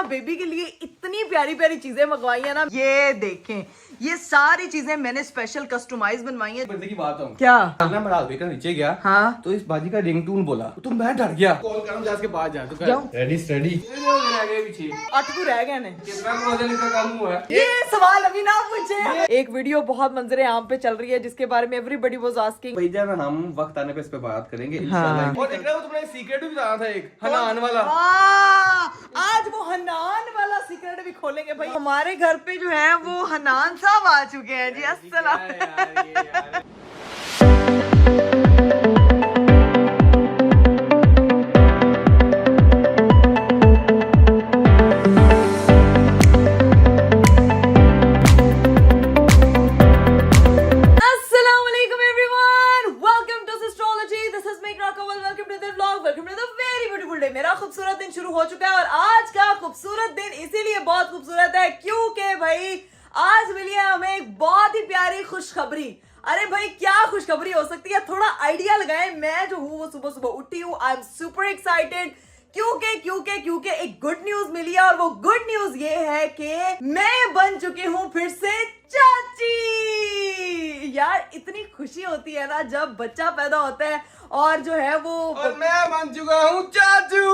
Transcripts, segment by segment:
ना बेबी के लिए इतनी प्यारी प्यारी चीजें मंगवाई है ना, ये देखें, ये सारी चीजें मैंने स्पेशल कस्टमाइज बनवाई है। बंदे की बात हूँ क्या? मैं मराल बेकर नीचे गया, हाँ, तो इस बाजी का रिंगटोन बोला, तो मैं डर गया। कॉल करूं जा के बाद जा, तो रेडी स्टडी पीछे 8 को रह गए ने। कितना क्लोजर का काम हुआ है? ये सवाल अभी ना पूछे। एक वीडियो बहुत मंजरे आम पे चल रही है जिसके बारे में एवरीबॉडी वाज आस्किंग। भैया हम वक्त आने पे इस पे बात करेंगे हाँ। इंशाल्लाह। और देख रहे हो तुमने सीक्रेट भी बताया था एक हनान वाला। आज वो हनान वाला सीक्रेट भी खोलेंगे भाई। हमारे घर पे जो है वो हनान साहब आ चुके हैं जी। अस्सलाम। मेरा खूबसूरत दिन शुरू हो चुका है और आज का खूबसूरत दिन इसीलिए बहुत खूबसूरत है क्योंकि भाई आज मिली है हमें एक बहुत ही प्यारी खुशखबरी। अरे भाई क्या खुशखबरी हो सकती है, थोड़ा आइडिया लगाएं। मैं जो हूँ वो सुबह सुबह उठी हूँ, आई एम सुपर एक्साइटेड क्योंकि एक गुड न्यूज मिली है और वो गुड न्यूज ये है कि मैं बन चुकी हूँ फिर से चाची। यार इतनी खुशी होती है ना जब बच्चा पैदा होता है और जो है वो, और मैं बन चुका हूँ चाचू।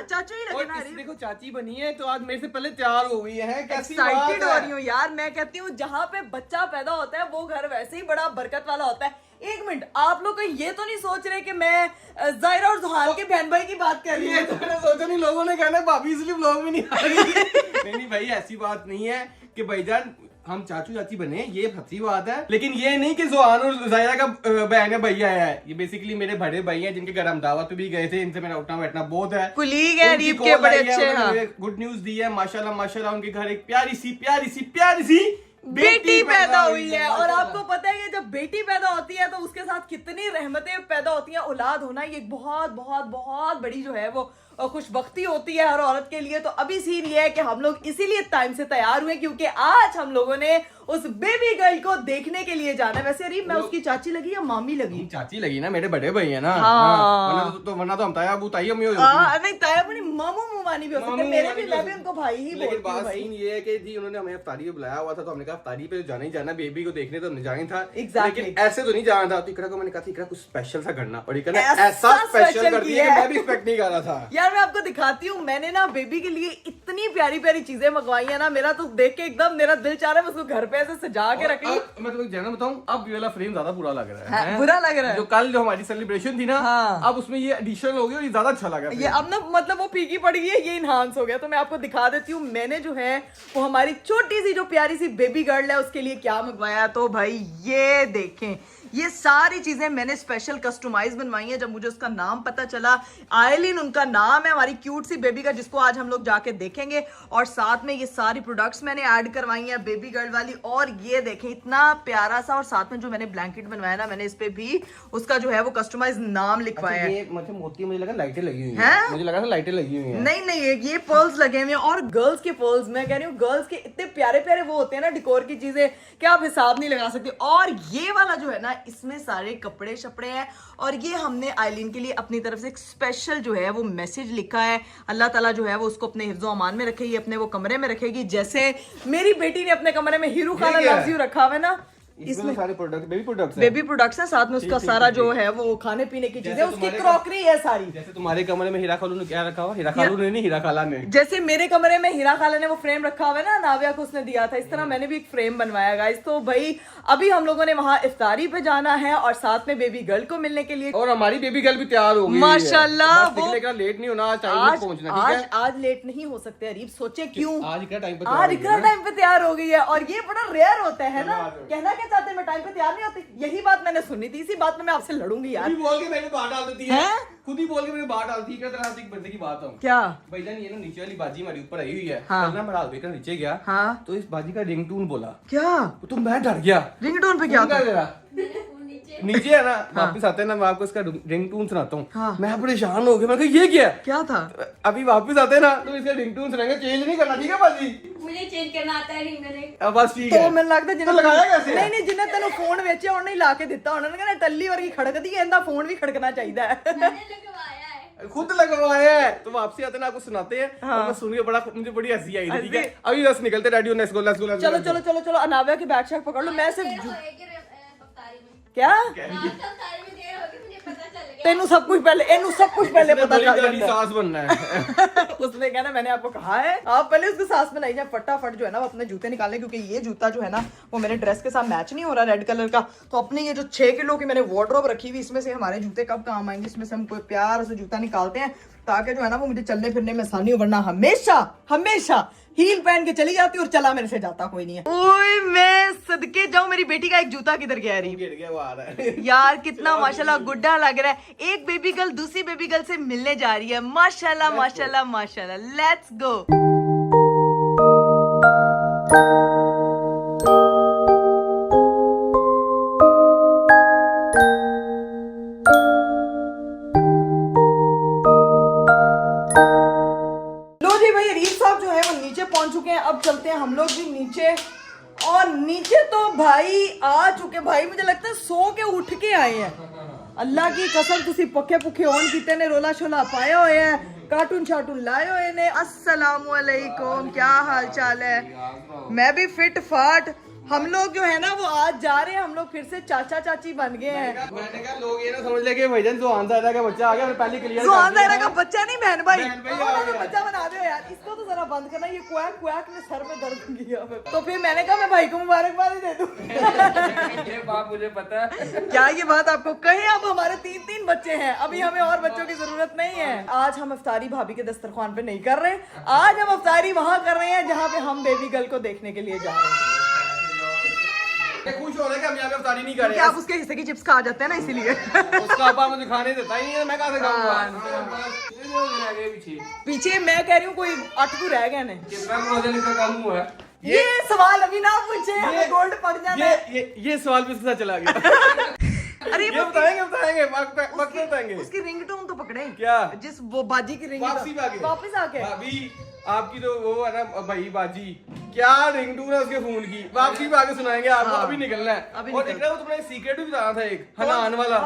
चाचू ही लगना रही। देखो चाची बनी है तो आज मेरे से पहले तैयार हो गई है। कैसी एक्साइटेड हो रही हूँ यार। मैं कहती हूँ जहाँ पे बच्चा पैदा होता है वो घर वैसे ही बड़ा बरकत वाला होता है। एक मिनट, आप लोग ये तो नहीं सोच रहे कि मैं जायरा और जुहान के बहन भाई की बात कर रही हूँ? तो मैंने सोचा नहीं, लोगों ने कहना भाभी इसलिए ब्लॉग में नहीं आ रही। नहीं भाई ऐसी बात नहीं है कि भाईजान हम चाचू चाची बने, ये सच्ची बात है। लेकिन ये नहीं कि जुहान और जायरा का बहन है भैया है, ये बेसिकली मेरे बड़े भाई हैं जिनके घर हम दावत पे भी गए थे। इनसे मेरा उठना बैठना बहुत है, कुलीग है, रीब के बड़े अच्छे। गुड न्यूज दी है माशाल्लाह माशाल्लाह। उनके घर एक प्यारी सी बेटी पैदा हुई है। और आपको पता है कि जब बेटी पैदा होती है तो उसके साथ कितनी रहमतें पैदा होती हैं। औलाद होना ये बहुत बहुत बहुत बड़ी जो है वो खुशबख्ती होती है हर औरत के लिए। तो अभी सीन ये है कि हम लोग इसीलिए टाइम से तैयार हुए क्योंकि आज हम लोगों ने उस बेबी गर्ल को देखने के लिए जाना है। वैसे अरे मैं उसकी चाची लगी या मामी लगी? चाची लगी ना, मेरे बड़े भाई है ना। हाँ। वरना तो हम ताया अबू ताई अम्मी हो नहीं ताया अपनी मामू मुमानी भी हो सकते, मेरे भी, मैं भी उनको भाई ही बोलती हूं। बात सीन ये है कि जी उन्होंने हमें इफ्तारी पे बुलाया हुआ था तो हमने कहा इफ्तारी पे जाना ही जाना, बेबी को देखने तो जाना ही था। लेकिन ऐसे तो नहीं जाना था। तो इकरा को मैंने कहा इकरा कुछ स्पेशल सा करना, और इकरा ऐसा स्पेशल कर दिया कि मैं भी एक्सपेक्ट नहीं कर रहा था। यार मैं आपको दिखाती हूँ, मैंने ना बेबी के लिए इतनी प्यारी प्यारी चीजें मंगवाई है ना, मेरा तो देख के एकदम मेरा दिल चाह रहा है उसको घर पे ऐसे सजा के रख लूं। मैं तुम्हें जानना बताऊं, अब ये वाला फ्रेम ज्यादा बुरा लग रहा है। बुरा लग रहा है। जो कल जो हमारी सेलिब्रेशन थी ना, हाँ। अब उसमें ये एडिशनल हो गई और ये ज्यादा अच्छा लगा। ये अब ना मतलब वो फीकी पड़ गई है, ये इनहांस हो गया। तो मैं आपको दिखा देती हूँ मैंने जो है वो हमारी छोटी सी जो प्यारी सी बेबी गर्ल है उसके लिए क्या मंगवाया। तो भाई ये देखें, ये सारी चीजें मैंने स्पेशल कस्टमाइज बनवाई है। जब मुझे उसका नाम पता चला, आयलिन उनका नाम है, हमारी क्यूट सी बेबी का, जिसको आज हम लोग जाके देखेंगे। और साथ में ये सारी प्रोडक्ट्स मैंने ऐड करवाई हैं बेबी गर्ल वाली। और ये देखें इतना प्यारा सा, और साथ में जो मैंने ब्लैंकेट बनवाया ना, मैंने इस पे भी उसका जो है वो कस्टमाइज नाम लिखवाया है। मतलब मोती मुझे लगा लाइटें लगी हुई हैं। मुझे लगा था लाइटें लगी हुई हैं। नहीं ये पर्ल्स लगे हुए हैं। और गर्ल्स के पर्ल्स, मैं कह रही हूँ गर्ल्स के इतने प्यारे प्यारे वो होते हैं ना डिकोर की चीजें कि आप हिसाब नहीं लगा सकते। और ये वाला जो है ना, इसमें सारे कपड़े शपड़े हैं। और ये हमने आइलिन के लिए अपनी तरफ से एक स्पेशल जो है वो मैसेज लिखा है। अल्लाह ताला जो है वो उसको अपने हिफ्ज़ो अमान में रखेगी, अपने वो कमरे में रखेगी। जैसे मेरी बेटी ने अपने कमरे में हीरू खाना लव्स यू रखा हुआ है ना, इसमें सारे प्रोडक्ट बेबी प्रोडक्ट्स हैं। साथ में उसका सारा जो है वो खाने पीने की चीजें, उसकी क्रॉकरी है सारी। जैसे तुम्हारे कमरे में हीरा खालू ने क्या रखा हुआ? हीरा खालू ने नहीं, हीरा खाला ने। जैसे मेरे कमरे में हीरा खाला ने वो फ्रेम रखा हुआ है ना, नाविया को उसने दिया था, इस तरह मैंने भी एक फ्रेम बनवाया गाइस। तो भाई अभी हम लोगों ने वहाँ इफ्तारी पे जाना है और साथ में बेबी गर्ल को मिलने के लिए। और हमारी बेबी गर्ल भी तैयार हो गई माशाल्लाह। वो लेट नहीं होना, आज टाइम पे पहुंचना, ठीक है? आज लेट नहीं हो सकते अरीब, सोचे क्यों? आज इतना टाइम पे तैयार हो गई है। और ये बड़ा रेयर होता है ना, कहना क्या चाहते हैं मैं टाइम पे तैयार नहीं होती। यही बात मैंने सुनी थी, इसी बात में मैं आपसे लड़ूंगी यार। खुद ही बोल के मैंने बात डाल देती है, खुद ही बोल के मैंने बात डालती है। क्या एक बंदे की बात हूँ क्या भाईजान, ये ना नीचे वाली बाजी हमारी ऊपर आई हुई है। हाँ। मैं मराल बेकर नीचे गया, हाँ। तो इस बाजी का रिंगटोन बोला। क्या? तो मैं डर गया। रिंगटोन पे क्या था? नीचे है ना, वापस आते हैं ना, मैं आपको इसका रिंगटोन सुनाता हूँ। हाँ। मैं परेशान हो गया, मैं कहा ये क्या था? अभी वापस आते हैं ना तो इसका रिंगटोन सुनाएंगे, चेंज नहीं करना, ठीक है बाजी? मुझे चेंज करना आता है रिंग। अब बस ठीक तो है। मैंने लगता जिन्हें लगाया कैसे? नहीं जिन्हें तेन फोन बेचे उन्हें ला के दिता, उन्होंने कहना टल्ली वर्गी खड़कदी है, इनका फोन भी खड़कना चाहिए। मैंने लगवाया है। खुद लगवाया है तो वापसी आते ना आपको सुनाते हैं। हाँ। और मैं सुनिए मुझे बड़ी हंसी आई थी। ठीक है अभी बस निकलते radio let's go let's go let's चलो चलो चलो चलो अनाव्या की बैग शैग पकड़ लो। मैं सिर्फ क्या तेनू सब कुछ पहले एनू सब कुछ पहले पता चल जाता है। सास बनना है। उसने कहना मैंने आपको कहा है आप पहले उसके सास बनाई जाए। फटाफट जो है ना वो अपने जूते निकालें क्योंकि ये जूता जो है ना वो मेरे ड्रेस के साथ मैच नहीं हो रहा रेड कलर का। तो अपनी ये जो 6 किलो की मैंने वार्डरोब रखी हुई इसमें से हमारे जूते कब काम आएंगे। इसमें से हम कोई प्यार से जूता निकालते हैं ताकि जो है ना वो मुझे चलने फिरने में आसानी हो। वरना हमेशा हमेशा हील पहन के चली जाती और चला मेरे से जाता कोई नहीं है। ओए मैं सदके जाऊं मेरी बेटी का एक जूता किधर गया रही गिर गया वो आ रहा है। यार कितना माशाल्लाह गुड्डा लग रहा है। एक बेबी गर्ल दूसरी बेबी गर्ल से मिलने जा रही है। माशाल्लाह माशाल्लाह माशाल्लाह। Let's go. पहुंच चुके हैं। अब चलते हैं हम लोग भी नीचे। और नीचे तो भाई आ चुके भाई मुझे लगता है सो के उठ के आए हैं। अल्लाह की कसम तुसी पक्के पुखे ऑन कीते ने रोला शोला पाया हुए है कार्टून शार्टून लाए हुए ने। अस्सलाम वालेकुम क्या हाल चाल है। मैं भी फिट फाट। हम लोग जो है ना वो आज जा रहे हैं हम लोग फिर से चाचा चाची बन गए हैं। मैंने कहा लोग ये ना समझ ले कि भाईजान जुआन ज़ायरा का बच्चा आ गया। पहले क्लियर जुआन ज़ायरा का बच्चा नहीं बहन भाई आ गया। बच्चा बना दो यार। इसको तो जरा बंद करना। ये क्वैक क्वैक ने सर में दर्द किया। तो फिर मैंने कहा मैं भाई को मुबारकबाद ही दे दूं। ये बात मुझे पता है। क्या ये बात आपको कहे। अब हमारे 3 बच्चे हैं। अभी हमें और बच्चों की जरूरत नहीं है। आज हम इफ्तारी भाभी के दस्तरखान पे नहीं कर रहे। आज हम इफ्तारी वहाँ कर रहे हैं जहाँ पे हम बेबी गर्ल को देखने के लिए जा रहे हैं। खुश हो रहे हैं कि हम यहाँ पे इफ्तारी नहीं कर रहे। आप उसके हिस्से की चिप्स खा जाते हैं ना इसीलिए। उसका आपा मुझे खाने देता ही नहीं है। मैं कहाँ से खाऊंगा। पीछे मैं कह रही हूँ कोई 8 तो रह गए ने। कितना प्रोजेक्ट का काम हुआ है। ये सवाल अभी ना पूछे हमें गोल्ड पड़ जाना है। ये सवाल भी उसके साथ चला गया। अरे ये बताएंगे वक्त बताएंगे। उसकी रिंगटोन तो पकड़े क्या जिस वो बाजी की रिंग वापस आके भाभी आपकी तो वो है ना भाई बाजी क्या रिंगटोन है उसके फोन की वापसी पे आगे सुनाएंगे आपको। हाँ। अभी निकलना है। अभी और निकल। एक ना वो तुमने सीक्रेट भी बताया था एक हनान वाला।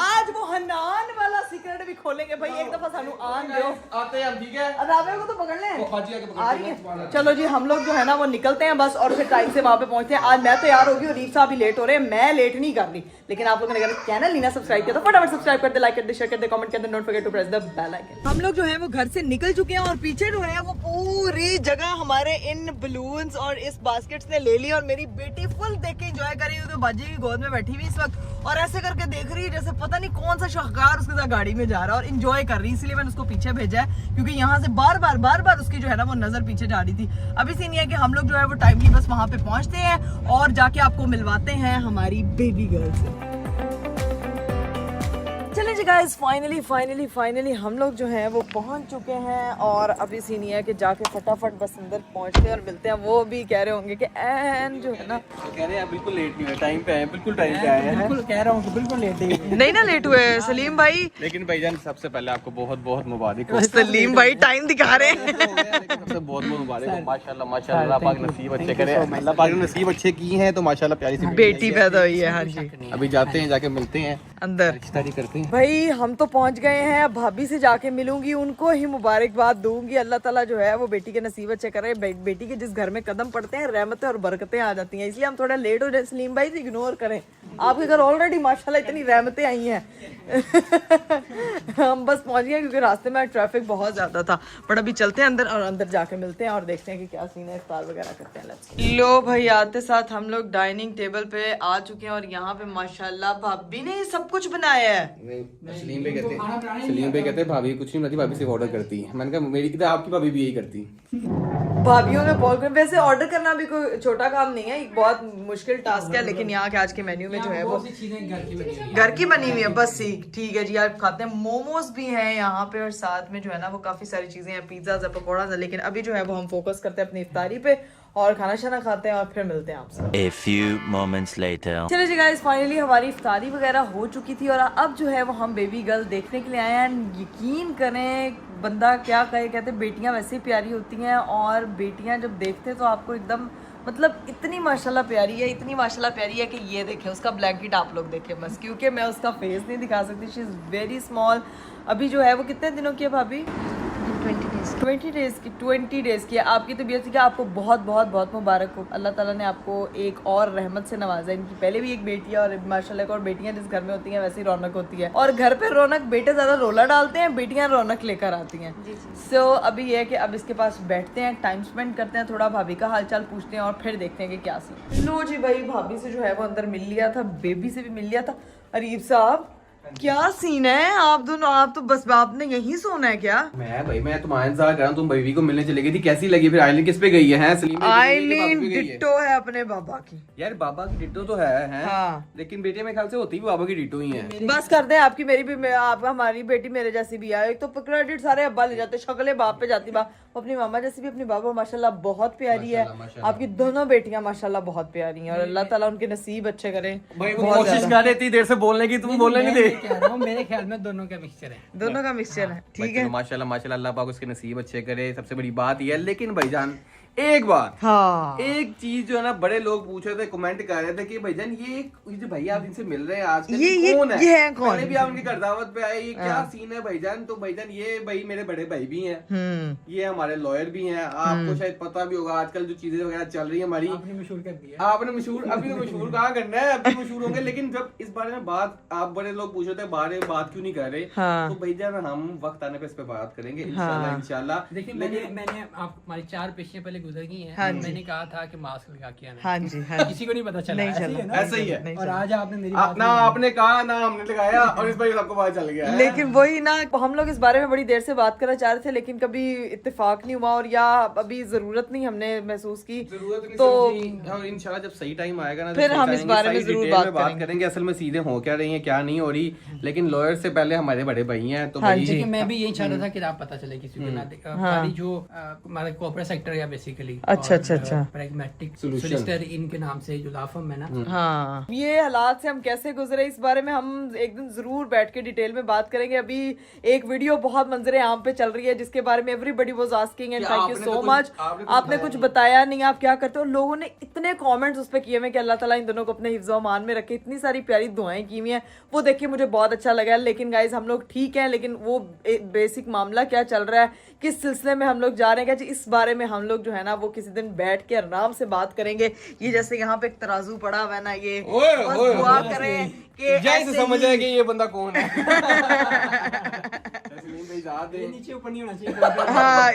आज वो हनान वाला सीक्रेट भी खोलेंगे भाई। एक दफा सानू आन दो आते हैं हम। ठीक है अदावे को तो पकड़ ले बाजी आके आ रही है। चलो जी हम लोग जो है ना वो निकलते हैं बस और फिर टाइम से वहां पे पहुंचते हैं। आज मैं तैयार होगी और रीफ साहब भी लेट हो रहे हैं। मैं लेट नहीं कर रही लेकिन आप लोगों ने अगर चैनल नहीं ना सब्सक्राइब किया तो फटाफट सब्सक्राइब कर दे लाइक कर दे शेयर कर दे कमेंट कर दे don't forget to press the bell icon. हम लोग जो है वो घर से निकल चुके हैं और पीछे जो है वो पूरी जगह हमारे इन बलून्स और इस बास्केट्स ने ले ली। और मेरी बेटी फुल देख के एंजॉय कर रही है बाजी की गोद में बैठी हुई इस वक्त और ऐसे करके देख रही है जैसे पता नहीं कौन सा शाहकार उसके साथ गाड़ी में जा रहा है और एंजॉय कर रही है। इसलिए मैंने उसको पीछे भेजा है क्योंकि यहाँ से बार बार उसकी जो है ना वो नजर पीछे जा रही थी। अभी सीन ये है कि हम लोग जो है वो टाइमली बस वहां पे पहुंचते हैं और जाके आपको मिलवाते हैं हमारी बेबी गर्ल से। चलिए जी गाइस फाइनली हम लोग जो हैं वो पहुंच चुके हैं और अभी सीन ये है कि जाके फटाफट बस अंदर पहुंचते हैं और मिलते हैं। वो भी कह रहे होंगे कि एन जो है ना कह रहे हैं बिल्कुल लेट नहीं हुए टाइम पे आए बिल्कुल टाइम पे आए हैं। बिल्कुल कह रहा हूँ कि बिल्कुल लेट नहीं ना लेट हुए सलीम भाई। लेकिन भाईजान सबसे पहले आपको बहुत बहुत मुबारक हो। सलीम भाई टाइम दिखा रहे हैं। सबसे बहुत बहुत मुबारक हो। माशाल्लाह माशाल्लाह अल्लाह पाक नसीब अच्छे करे। अल्लाह पाक ने नसीब अच्छे की हैं तो माशाल्लाह प्यारी सी बेटी पैदा हुई है। हाँ जी अभी जाते हैं जाके मिलते हैं अंदर रिश्तेदारी करते हैं। भाई हम तो पहुंच गए हैं। भाभी से जाके मिलूंगी उनको ही मुबारकबाद दूंगी। अल्लाह ताला जो है वो बेटी के नसीब अच्छे करे। बेटी के जिस घर में कदम पड़ते हैं रहमतें और बरकतें आ जाती हैं। इसलिए हम थोड़ा लेट हो जाए सलीम भाई से इग्नोर करें। आपके घर ऑलरेडी माशाल्लाह इतनी रहमतें आई हैं। हम बस पहुंच गए क्योंकि रास्ते में ट्रैफिक बहुत ज्यादा था। बट अभी चलते हैं अंदर और अंदर जाके मिलते हैं और देखते हैं कि क्या सीन है। इफ्तार वगैरह करते हैं। लेट्स लो भाई आते साथ हम लोग डाइनिंग टेबल पे आ चुके हैं और यहाँ पे माशाल्लाह भाभी ने सब कुछ बनाया है। सलीम भाई कहते हैं भाभी कुछ नहीं बनाती भाभी सिर्फ ऑर्डर करती है। मैंने कहा मेरी किताब आपकी भाभी भी यही करती। भाभीयों में बहुत वैसे ऑर्डर करना भी कोई छोटा काम नहीं है। एक बहुत मुश्किल टास्क है लेकिन यहाँ के आज के मेन्यू में जो है वो घर की बनी हुई है। बस ठीक है जी आप खाते हैं। मोमोज भी हैं यहाँ पे और साथ में जो है ना वो काफी सारी चीजें हैं पिज्जा पकौड़ा। लेकिन अभी जो है वो हम फोकस करते हैं अपनी इफ्तारी पे और खाना शाना खाते हैं और फिर मिलते हैं आपसे। A few moments later. चलिए जी गाइस फाइनली हमारी इफ्तारी वगैरह हो चुकी थी और अब जो है वो हम बेबी गर्ल देखने के लिए आए हैं। यकीन करें बंदा क्या कहे कहते बेटियां वैसे ही प्यारी होती हैं और बेटियां जब देखते हैं तो आपको एकदम मतलब इतनी माशाल्लाह प्यारी है, इतनी माशाल्लाह प्यारी है कि ये देखें उसका ब्लैंकेट आप लोग देखें बस, क्योंकि मैं उसका फेस नहीं दिखा सकती। She is very small. अभी जो है वो कितने दिनों की है भाभी? 20 डेज़ की है। आपकी तबीयत की आपको बहुत बहुत बहुत मुबारक हो। अल्लाह ताला ने आपको एक और रहमत से नवाजा। इनकी पहले भी एक बेटी है और माशाल्लाह और बेटियां जिस घर में होती हैं वैसी रौनक होती है, और घर पे रौनक बेटे ज़्यादा रोला डालते हैं, बेटियां रौनक लेकर आती हैं। सो अभी ये है कि अब इसके पास बैठते हैं, टाइम स्पेंड करते हैं, थोड़ा भाभी का हालचाल पूछते हैं और फिर देखते हैं कि क्या सीन। लो जी भाई, भाभी से जो है वो अंदर मिल लिया था, बेबी से भी मिल लिया था। अरीब साहब क्या सीन है? आप दोनों, आप तो बस आपने यहीं सोना है क्या? मैं तुम्हारा इंतजार कर रहा हूँ, तुम बेबी को मिलने चली गई थी, कैसी लगी फिर? आइलिन किस पे गई है? सलीम आइलिन डिट्टो है अपने बाबा की। यार बाबा की डिट्टो तो है हाँ। लेकिन बेटे में ख्याल से होती भी बाबा की डिट्टो ही है। बस कर दें, आपकी मेरी भी आप हमारी बेटी मेरे जैसी भी है। एक तो क्रेडिट सारे अब्बा ले जाते, शक्लें बाप पे जाती, बाप अपनी मामा जैसी भी अपनी बाबा माशाल्लाह बहुत प्यारी है। आपकी दोनों बेटियां माशाल्लाह बहुत प्यारी हैं और अल्लाह ताला उनके नसीब अच्छे करे। भाई वो कोशिश कर रही थी देर से बोलने की, तुम बोलने नहीं दे। कह रहा हूँ मेरे ख्याल में दोनों का मिक्सचर है। दोनों का मिक्सचर है, ठीक है। माशाल्लाह माशाल्लाह, अल्लाह पाक उसके नसीब अच्छे करे, सबसे बड़ी बात ये है। लेकिन भाईजान एक बात, हाँ, एक चीज जो है ना, बड़े लोग पूछ रहे थे, कमेंट कर रहे थे कि भाईजान ये जो भैया आप इनसे मिल रहे हैं आज ये कौन है? ये है कौन? पहले भी आप उनकी घर दावत पे आए, ये क्या सीन है भाईजान? तो भाईजान ये भाई मेरे बड़े भाई भी हैं, ये हमारे लॉयर भी हैं। आपको शायद पता भी होगा आजकल जो चीजें वगैरह चल रही है हमारी, आपने मशहूर कर दिया। आपने मशहूर, अभी तो मशहूर कहाँ करना है, अभी मशहूर होंगे। लेकिन जब इस बारे में बात, आप बड़े लोग पूछ रहे थे बारे में बात क्यों नहीं कर रहे, हाँ। तो भाईजान हम वक्त आने पे इस पे बात करेंगे इंशाल्लाह इंशाल्लाह। देखिए मैंने आप हमारी 4 पेशियां पहले गुजर गई हैं। हाँ मैंने कहा था कि मास्क लगा के आना। हाँ जी, हाँ जी। किसी को नहीं पता चला। नहीं ऐसे ही चला। है ना? ऐसा ही है। नहीं और चला। आज आपने मेरी ना आपने कहा ना हमने लगाया और इस पर सबको पता चल गया है। लेकिन वही ना, हम लोग इस बारे में बड़ी देर से बात करना चाह रहे थे लेकिन कभी इत्तेफाक नहीं हुआ और या अभी जरूरत नहीं हमने महसूस की, जरूरत नहीं तो समझी। और इंशाल्लाह जब सही टाइम आएगा ना, फिर हम इस बारे में जरूर बात करेंगे असल में सीधे हो क्या रही है क्या नहीं हो रही। लेकिन लॉयर से पहले हमारे बड़े भाई हैं, तो हाँ भाई देखिए मैं भी यही चाह रहा था कि आप पता चले किसी को ना। हमारी जो हमारा कॉर्पोरेट सेक्टर है बेसिकली, अच्छा। Pragmatic Solution। सोलिसिटर इनके नाम से जो लॉ फर्म है ना। हाँ, ये हालात से हम कैसे गुजरे इस बारे में हम एक दिन जरूर बैठ के डिटेल में बात करेंगे। अभी एक वीडियो बहुत मंजरे आम पे चल रही है जिसके बारे में everybody was asking and thank you so much. आपने कुछ बताया नहीं, आप क्या करते हो? लोगों ने इतने कमेंट्स उस पे किए हुए कि अल्लाह ताला इन दोनों को अपने हिफ्ज़ व अमान में रखे। इतनी सारी प्यारी दुआएं की हुई हैं, वो देख के मुझे बहुत अच्छा लगा। लेकिन गाइज हम लोग ठीक हैं, लेकिन वो बेसिक मामला क्या चल रहा है, किस सिलसिले में हम लोग जा रहे हैं, क्या इस बारे में हम लोग जो है ना वो किसी दिन बैठ के आराम से बात करेंगे। ये जैसे यहाँ पे एक तराजू पड़ा हुआ है ना, ये बस दुआ करें कि जैसे समझ आए कि ये बंदा कौन है। ये नीचे ऊपर नहीं होना चाहिए। हाँ,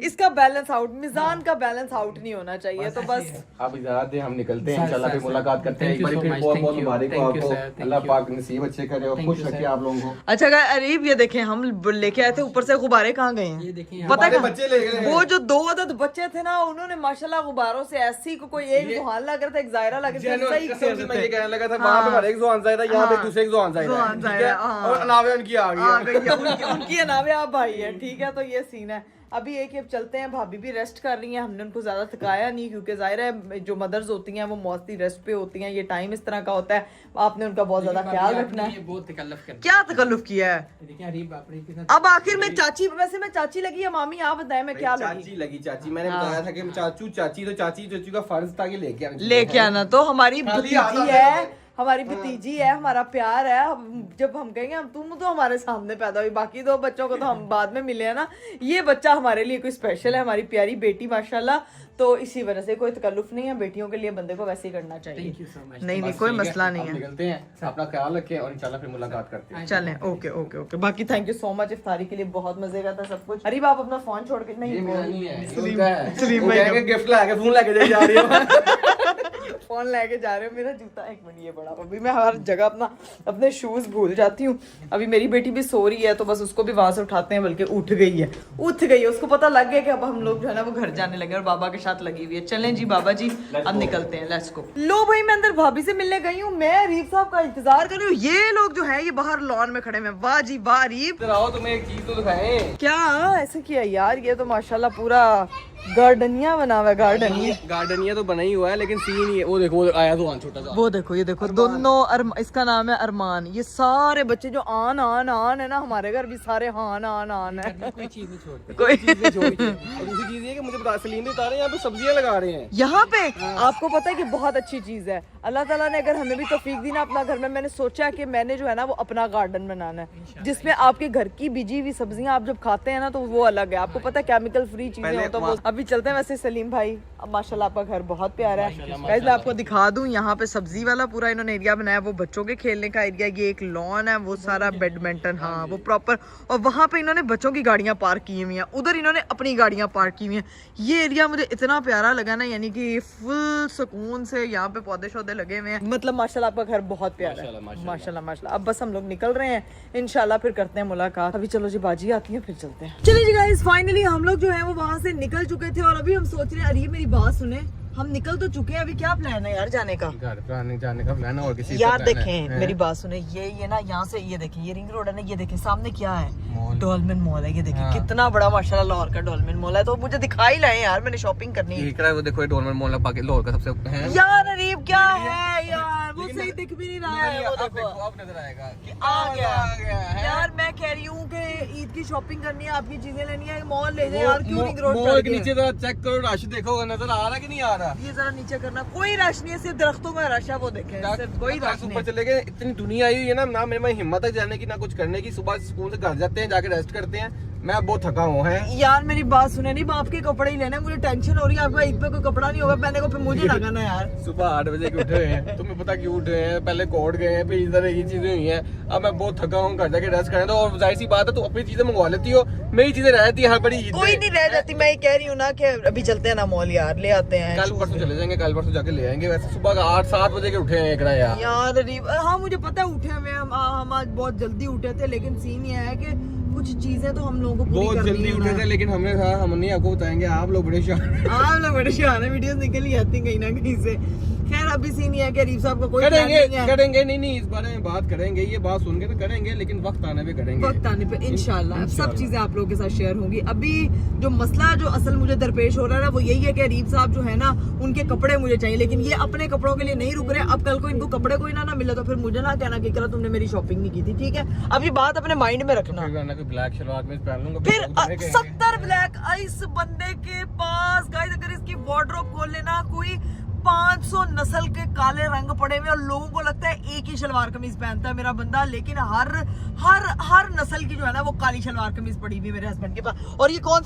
इसका बैलेंस आउट, मिजान का बैलेंस आउट नहीं होना चाहिए। तो बस आप इजाजत दें, हम निकलते हैं, इंशाल्लाह फिर सर, मुलाकात करते हैं। thank एक you बार so फिर much, बहुत thank बहुत you, मुबारक हो thank you, आपको, sir, thank अल्लाह you। पाक नसीब अच्छे करे और Thank खुश you, रखे sir। आप लोगों को। अच्छा अरीब, ये देखें हम लेके आए थे, ऊपर से गुब्बारे कहाँ गए हैं? ये देखिए पता हमारे है बच्चे ले गए। वो जो 2 अदद बच्चे थे ना, उन्होंने माशाल्लाह गुब्बारों से ऐसी को कोई एक जुहान लग रहा था, एक जायरा लग रहा था, सही खेल मैं ये रहे थे। कहने लगा था, वहाँ पे हमारे एक जुबान जायदा, यहाँ पे हाँ। दूसरे एक जुबान जायदा है, जुबान ठीक है? जायदा, हाँ। और अनावे उनकी आ आ गई है। गई है, उनकी अनावे आप भाई है, ठीक है। तो ये सीन है। अभी एक अब चलते हैं, भाभी भी रेस्ट कर रही हैं, हमने उनको ज्यादा थकाया नहीं क्योंकि जाहिर है जो मदर्स होती हैं वो मोस्टली रेस्ट पे होती हैं, ये टाइम इस तरह का होता है, आपने उनका बहुत ज्यादा ख्याल रखना है। ये बहुत तकल्लुफ करते क्या तकल्लुफ किया है? हैं। देखिए अरीब आपने कितना अब आखिर में चाची, वैसे मैं चाची लगी या मामी, आप बताएं मैं क्या लगी? चाची लगी, चाची मैंने बताया था कि चाचू चाची, तो चाची का फर्ज था कि लेके आना। तो हमारी खाली भतीजी आधा है, हमारी भतीजी है, हमारा प्यार है। जब हम कहेंगे हम, तुम तो हमारे सामने पैदा हुई, बाकी 2 बच्चों को तो हम बाद में मिले हैं ना। ये बच्चा हमारे लिए कोई स्पेशल है, हमारी प्यारी बेटी माशाल्लाह। तो इसी वजह से कोई तकल्लुफ नहीं है, बेटियों के लिए बंदे को वैसे ही करना चाहिए। Thank you so much. नहीं कोई मसला नहीं है। निकलते हैं, अपना ख्याल रखें और इंशाल्लाह फिर मुलाकात करते हैं। चलें, ओके। बाकी थैंक यू सो मच इफ्तारी के लिए, बहुत मजे का था सब कुछ। अरीब आप अपना फोन छोड़ के, नहीं सलीम भाई का गिफ्ट लाके फोन लेके जा रही हो। फोन लेके जा रहे हो। मेरा जूता, एक मिनट ये पड़ा, अभी मैं हर जगह अपने शूज भूल जाती हूँ। अभी मेरी बेटी भी सो रही है तो बस उसको भी वहां से उठाते हैं, बल्कि उठ गई है, उसको पता लग गया कि अब हम लोग जो है ना वो घर जाने लगे और बाबा के साथ लगी हुई है। चलें जी बाबा जी, अब निकलते हैं, लेट्स गो। लो भाई, मैं अंदर भाभी से मिलने गई हूँ, मैं अरीब साहब का इंतजार कर रही हूँ। ये लोग जो है ये बाहर लॉन में खड़े हैं। वाह जी वाह अरीब, इधर आओ, तुम्हें एक चीज तो दिखाएं। क्या ऐसे किया यार, ये तो माशाल्लाह पूरा गार्डनिया बना हुआ है, गार्डनिया। गार्डनिया तो बना ही हुआ है, लेकिन सीन ही है। वो देखो वो आया तो छोटा सा। वो देखो, ये देखो दोनों इसका नाम है अरमान। ये सारे बच्चे जो आन आन आन है ना, हमारे घर भी सारे हान आन आन है। कोई चीज नहीं छोड़ते। कोई और दूसरी चीज ये कि मुझे बता, सलीम भी बता रहे हैं यहाँ पे सब्जियां लगा रहे हैं। यहाँ पे आपको पता है कि बहुत अच्छी चीज है। अल्लाह ताला ने अगर हमें भी तौफीक दी ना अपना घर में, मैंने सोचा कि मैंने जो है ना वो अपना गार्डन बनाना है, जिसमें आपके घर की बिजी हुई सब्जियां आप जब खाते हैं ना तो वो अलग है। आपको पता है केमिकल फ्री चीजें हो तो वो। अभी चलते हैं वैसे सलीम भाई, अब माशाल्लाह आपका घर बहुत प्यारा है। गाइस मैं आपको दिखा दूं, यहाँ पे सब्जी वाला पूरा इन्होंने एरिया बनाया, वो बच्चों के खेलने का एरिया, ये एक लॉन है, वो सारा बैडमिंटन, हाँ वो प्रॉपर। और वहाँ पे इन्होंने बच्चों की गाड़ियाँ पार्क की हुई हैं, उधर इन्होंने अपनी गाड़ियाँ पार्क की हुई हैं। ये एरिया मुझे इतना प्यारा लगा ना, यानी कि फुल सुकून से यहाँ पे पौधे शौधे लगे हुए हैं। मतलब माशाल्लाह आपका घर बहुत प्यारा है, माशाल्लाह माशाल्लाह। अब बस हम लोग निकल रहे हैं, इंशाल्लाह फिर करते हैं मुलाकात। अभी चलो जी बाजी आती है, फिर चलते हैं। चलिए जी गाइस, फाइनली हम लोग जो है वो वहाँ से निकल चुके थे, और अभी हम सोच रहे हैं, अरे मेरी बात सुने, हम निकल तो चुके हैं, अभी क्या प्लान है यार जाने का? घर पे आने जाने का प्लान है, और किसी यार देखें मेरी बात सुने, ये ना यहाँ से ये देखें, ये रिंग रोड है ना, ये देखें सामने क्या है, डॉल्फिन मॉल है। ये देखें कितना बड़ा माशाल्लाह लाहौर का डॉल्फिन मॉल है। तो मुझे दिखाई लाए यार, मैंने शॉपिंग करनी है। वो देखो डॉल्फिन मॉल लाहौर का सबसे है। यार अरीब क्या है यार, वो सही दिख भी नहीं रहा है। वो देखो अब नजर आएगा कि आ गया है। यार। मैं कह रही हूँ कि ईद की शॉपिंग करनी है, आपकी चीजें लेनी है, मॉल ले जाए यार। क्यों रिंग रोड मॉल के नीचे जरा चेक करो, रश देखो, नजर आ रहा कि नहीं आ रहा? ये जरा नीचे करना, कोई रश नहीं है, सिर्फ दरख्तों में रश है, वो देखें, सिर्फ कोई रश नहीं ऊपर चले गए। इतनी दुनिया आई हुई है ना मेरे में हिम्मत है जाने की, ना कुछ करने की। सुबह सुकून से घर जाते हैं, जाके रेस्ट करते हैं। मैं बहुत थका हुआ है यार। मेरी बात सुने, नहीं बाप के कपड़े ही लेने, मुझे टेंशन हो रही है। आपका ईद पे कोई कपड़ा नहीं होगा पहनने को, फिर मुझे लगाना यार। सुबह 8 बजे के उठे हुए हैं, तुम्हें पता क्यों उठे हैं? पहले कोर्ट गए हैं, फिर इधर ये चीजें हुई हैं। अब मैं बहुत थका हूँ, घर जाके रेस्ट करें। तो और जाहिर सी बात है, तो अपनी चीजें मंगवा लेती हो, मेरी चीजें रह जाती है हर बड़ी ईद कोई नहीं रह जाती। मैं ये कह रही हूँ ना कि अभी चलते हैं ना मॉल यार, ले आते हैं। कल परसों चले जाएंगे, कल परसों जाके ले आएंगे। वैसे सुबह 8-7 बजे के उठे हैं एकड़ा यार। यार अरीब, हाँ मुझे पता है उठे हुए हम आज बहुत जल्दी उठे थे, लेकिन सीन ये है कि कुछ चीजें तो हम लोगों को पूरी बहुत करनी जल्दी है उठे ना। थे, लेकिन हमने कहा हम नहीं आपको बताएंगे, आप लोग बड़े शान। आप लोग बड़े शान है, वीडियोस निकल ही आती कहीं ना कहीं से। खैर अभी सीन ये है कि अरीब साहब का कोई प्लान नहीं है। करेंगे नहीं इस बारे में बात करेंगे, ये बात सुन के तो करेंगे, लेकिन वक्त आने पे करेंगे। वक्त आने पे इंशाल्लाह सब चीजें आप लोगों के साथ शेयर होंगी। अभी जो मसला जो असल मुझे दरपेश हो रहा है ना, वो यही है कि अरीब साहब जो है ना, उनके कपड़े मुझे चाहिए, लेकिन ये अपने कपड़ों के लिए नहीं रुक रहे। अब कल को इनको कपड़े कोई ना मिले तो फिर मुझे ना कहना कि कल तुमने मेरी शॉपिंग नहीं की थी, ठीक है? अब ये बात अपने माइंड में रखना। ब्लैक शलवार में पहन लूंगा, फिर 70 ब्लैक। इस बंदे के पास गाइस अगर इसकी वार्डरोब खोल लेना, कोई 500 नस्ल के काले रंग पड़े हुए, और लोगों को लगता है एक ही शलवार कमीज पहनता है मेरा बंदा, लेकिन हर नस्ल की जो है ना वो काली शलवार कमीज पड़ी हुई मेरे हस्बैंड के पास। और ये कौन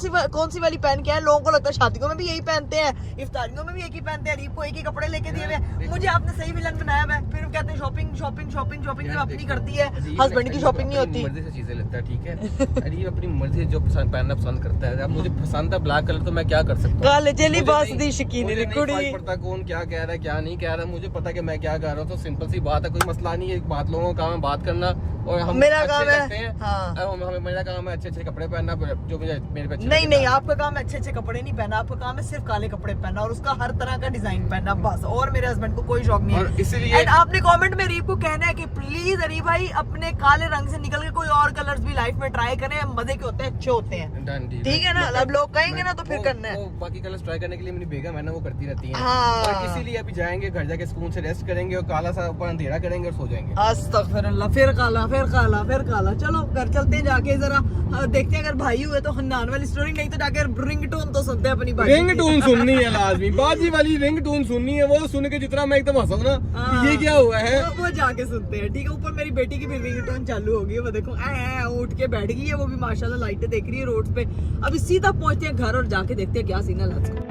सी वाली पहन के है? लोगों को लगता है शादियों में भी यही पहनते हैं, इफ्तारियों में भी एक ही पहनते हैं, अरीब को एक ही कपड़े लेके दिए हुए। मुझे आपने सही विलन बनाया है। फिर कहते हैं शॉपिंग शॉपिंग शॉपिंग शॉपिंग जो अपनी करती है, हस्बैंड की शॉपिंग नहीं होती। मर्जी से चीजें लेता है, ठीक है? अरीब अपनी मर्जी जो पहनना पसंद करता है। अब मुझे पसंद है ब्लैक कलर, तो मैं क्या कर सकता हूँ? काले चली बास दी शकीनी मुझे नहीं कुड़ी। फर्क पड़ता कौन क्या कह रहा है क्या नहीं कह रहा, मुझे पता है कि मैं क्या कर रहा हूँ। तो सिंपल सी बात है, कोई मसला नहीं है। एक बात लोगों का काम है बात करना, और हम मेरा काम है लगते हैं। हाँ। मेरा काम है अच्छे कपड़े पहनना, जो मुझे मेरे पे अच्छे नहीं लगते हैं। आपका काम है अच्छे कपड़े नहीं पहना, आपका काम है सिर्फ काले कपड़े पहनना, और उसका हर तरह का डिजाइन पहनना बस। और मेरे हस्बैंड को कोई शौक नहीं और है। इसीलिए एंड आपने कमेंट में अरीब को कहना है कि प्लीज अरीब भाई अपने काले रंग से निकल के कोई और कलर्स भी लाइफ में ट्राई करें, मजे के होते हैं, अच्छे होते हैं, Done deal। ठीक है ना? अब लोग कहेंगे ना तो फिर करना है। बाकी कलर्स ट्राई करने के लिए मेरी बेगम है ना, वो करती रहती है। हाँ। और इसीलिए अभी जाएंगे घर जाके सुकून से रेस्ट करेंगे, और काला सा ऊपर अंधेरा करेंगे और सो जाएंगे। अस्तगफिरुल्लाह, फिर काला फिर काला फिर काला। चलो घर चलते हैं, जाके जरा देखते हैं, अगर भाई हुए तो हन्नान वाली स्टोरी, नहीं तो जाके रिंगटोन तो सुनते हैं अपनी बाजी की। रिंगटोन सुननी है लाजमी, बाजी वाली रिंगटोन सुननी है। वो सुन के जितना मैं एकदम हंसा ना कि ये क्या हुआ है, वो जाके सुनते हैं, ठीक है? ऊपर मेरी बेटी की भी रिंगटोन चालू हो गई है, वो देखो उठ के बैठ गई है, वो भी माशाल्लाह लाइटें देख रही है रोड पे। अभी सीधा पहुंचते हैं घर और जाके देखते हैं क्या सीन है। Let's go.